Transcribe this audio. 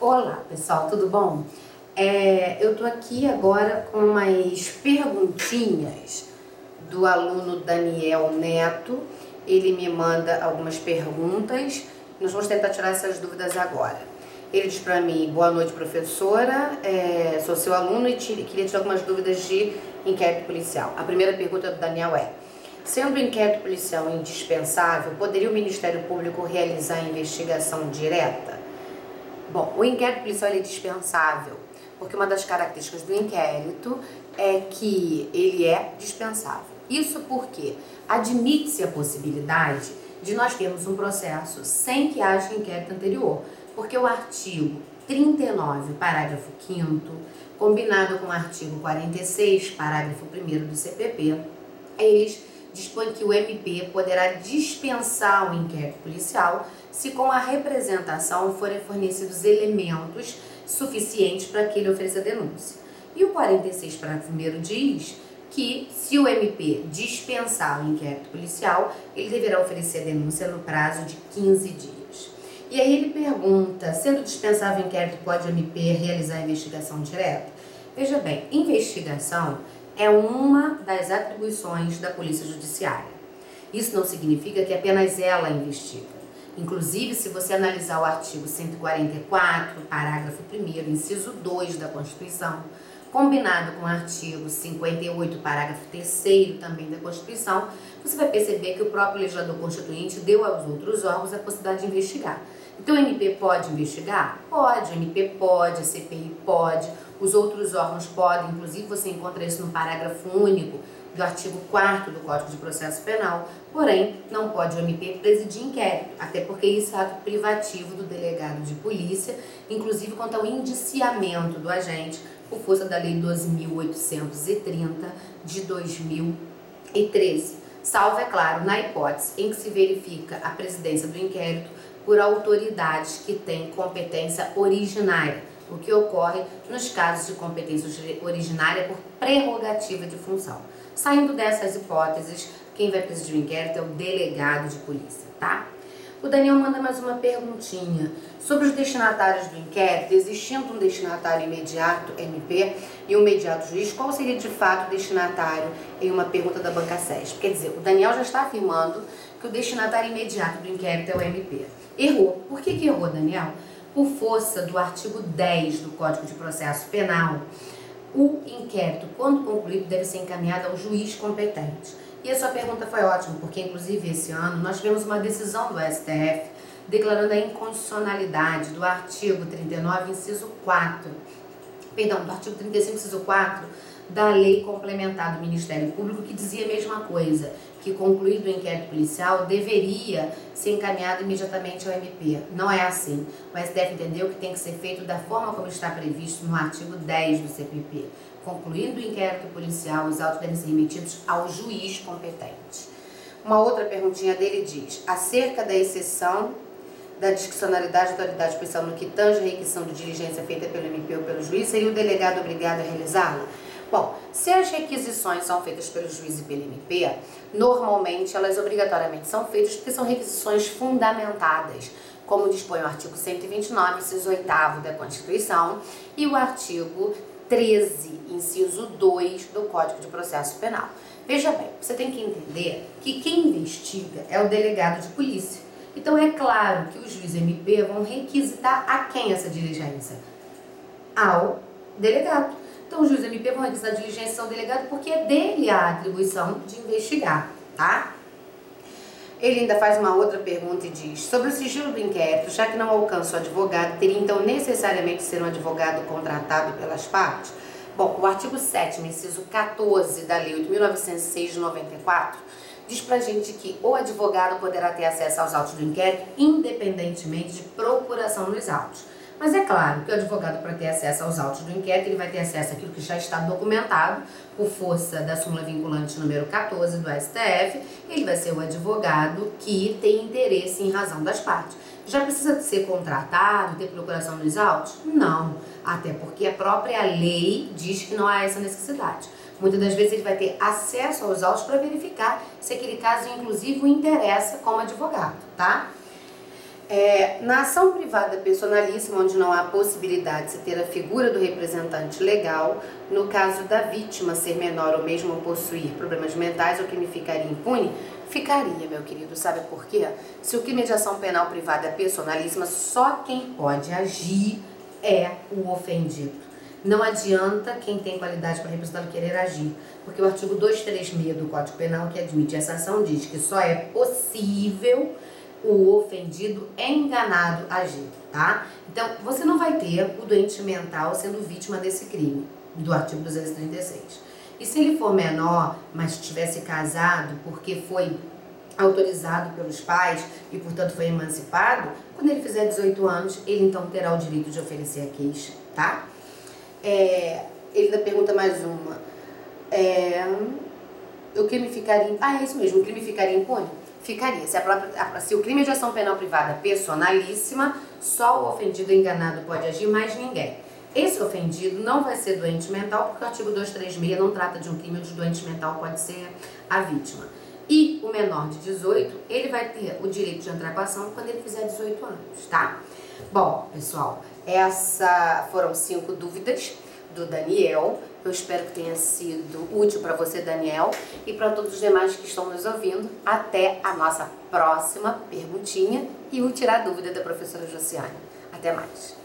Olá, pessoal, tudo bom? Eu tô aqui agora com umas perguntinhas do aluno Daniel Neto. Ele me manda algumas perguntas, nós vamos tentar tirar essas dúvidas agora. Ele diz para mim: boa noite, professora, sou seu aluno e queria tirar algumas dúvidas de inquérito policial. A primeira pergunta do Daniel é: sendo o inquérito policial indispensável, poderia o Ministério Público realizar a investigação direta? Bom, o inquérito policial é dispensável, porque uma das características do inquérito é que ele é dispensável. Isso porque admite-se a possibilidade de nós termos um processo sem que haja inquérito anterior, porque o artigo 39, parágrafo 5º, combinado com o artigo 46, parágrafo 1º do CPP, eles dispõe que o MP poderá dispensar o inquérito policial se com a representação forem fornecidos elementos suficientes para que ele ofereça denúncia. E o 46, parágrafo 1º diz que se o MP dispensar o inquérito policial, ele deverá oferecer a denúncia no prazo de 15 dias. E aí ele pergunta: sendo dispensável o inquérito, pode o MP realizar a investigação direta? Veja bem, investigação é uma das atribuições da Polícia Judiciária. Isso não significa que apenas ela investiga. Inclusive, se você analisar o artigo 144, parágrafo 1º, inciso 2 da Constituição, combinado com o artigo 58, parágrafo 3º também da Constituição, você vai perceber que o próprio legislador constituinte deu aos outros órgãos a possibilidade de investigar. Então, o MP pode investigar? Pode, o MP pode, a CPI pode, os outros órgãos podem, inclusive você encontra isso no parágrafo único do artigo 4º do Código de Processo Penal, porém, não pode o MP presidir inquérito, até porque isso é ato privativo do delegado de polícia, inclusive quanto ao indiciamento do agente, por força da Lei 12.830 de 2013, salvo, é claro, na hipótese em que se verifica a presidência do inquérito por autoridades que têm competência originária, o que ocorre nos casos de competência originária por prerrogativa de função. Saindo dessas hipóteses, quem vai presidir o inquérito é o delegado de polícia, tá? O Daniel manda mais uma perguntinha sobre os destinatários do inquérito. Existindo um destinatário imediato, MP, e um imediato juiz, qual seria de fato o destinatário em uma pergunta da banca CESP? Quer dizer, o Daniel já está afirmando que o destinatário imediato do inquérito é o MP. Errou. Por que errou, Daniel? Por força do artigo 10 do Código de Processo Penal, o inquérito, quando concluído, deve ser encaminhado ao juiz competente. E a sua pergunta foi ótima, porque inclusive esse ano nós tivemos uma decisão do STF declarando a inconstitucionalidade do artigo 39, inciso 4, do artigo 35, inciso 4, da Lei Complementar do Ministério Público, que dizia a mesma coisa, que concluído o inquérito policial deveria ser encaminhado imediatamente ao MP. Não é assim. O STF entendeu que tem que ser feito da forma como está previsto no artigo 10 do CPP. Concluindo o inquérito policial, os autos devem ser remetidos ao juiz competente. Uma outra perguntinha dele diz: acerca da exceção da discricionalidade da autoridade policial no que tange a requisição de diligência feita pelo MP ou pelo juiz, seria o delegado obrigado a realizá-la? Bom, se as requisições são feitas pelo juiz e pelo MP, normalmente elas obrigatoriamente são feitas porque são requisições fundamentadas, como dispõe o artigo 129, inciso 8º da Constituição e o artigo 13, inciso 2 do Código de Processo Penal. Veja bem, você tem que entender que quem investiga é o delegado de polícia. Então é claro que o juiz e o MP vão requisitar a quem essa diligência? Ao delegado. Então, o juiz e o MP vão requisitar a diligência ao delegado porque é dele a atribuição de investigar, tá? Ele ainda faz uma outra pergunta e diz: sobre o sigilo do inquérito, já que não alcança o advogado, teria então necessariamente ser um advogado contratado pelas partes? Bom, o artigo 7º, inciso 14 da Lei 8.906 de 94, diz pra gente que o advogado poderá ter acesso aos autos do inquérito independentemente de procuração nos autos. Mas é claro que o advogado, para ter acesso aos autos do inquérito, ele vai ter acesso àquilo que já está documentado por força da súmula vinculante número 14 do STF. Ele vai ser o advogado que tem interesse em razão das partes. Já precisa ser contratado, ter procuração nos autos? Não, até porque a própria lei diz que não há essa necessidade. Muitas das vezes ele vai ter acesso aos autos para verificar se aquele caso, inclusive, o interessa como advogado, tá? Na ação privada personalíssima, onde não há possibilidade de se ter a figura do representante legal, no caso da vítima ser menor ou mesmo possuir problemas mentais, o crime ficaria impune? Ficaria, meu querido. Sabe por quê? Se o crime de ação penal privada é personalíssima, só quem pode agir é o ofendido. Não adianta quem tem qualidade para representá-lo querer agir, porque o artigo 236 do Código Penal, que admite essa ação, diz que só é possível o ofendido enganado agir, tá? Então, você não vai ter o doente mental sendo vítima desse crime, do artigo 236. E se ele for menor, mas tivesse casado porque foi autorizado pelos pais e, portanto, foi emancipado, quando ele fizer 18 anos, ele então terá o direito de oferecer a queixa, tá? Ele ainda pergunta mais uma. O crime ficaria... é isso mesmo, o crime ficaria impune? Ficaria. Se o crime de ação penal privada é personalíssima, só o ofendido enganado pode agir, mais ninguém. Esse ofendido não vai ser doente mental, porque o artigo 236 não trata de um crime onde o doente mental pode ser a vítima. E o menor de 18, ele vai ter o direito de entrar com a ação quando ele fizer 18 anos, tá? Bom, pessoal, foram 5 dúvidas do Daniel. Eu espero que tenha sido útil para você, Daniel, e para todos os demais que estão nos ouvindo. Até a nossa próxima perguntinha e o tirar dúvida da professora Josiane. Até mais.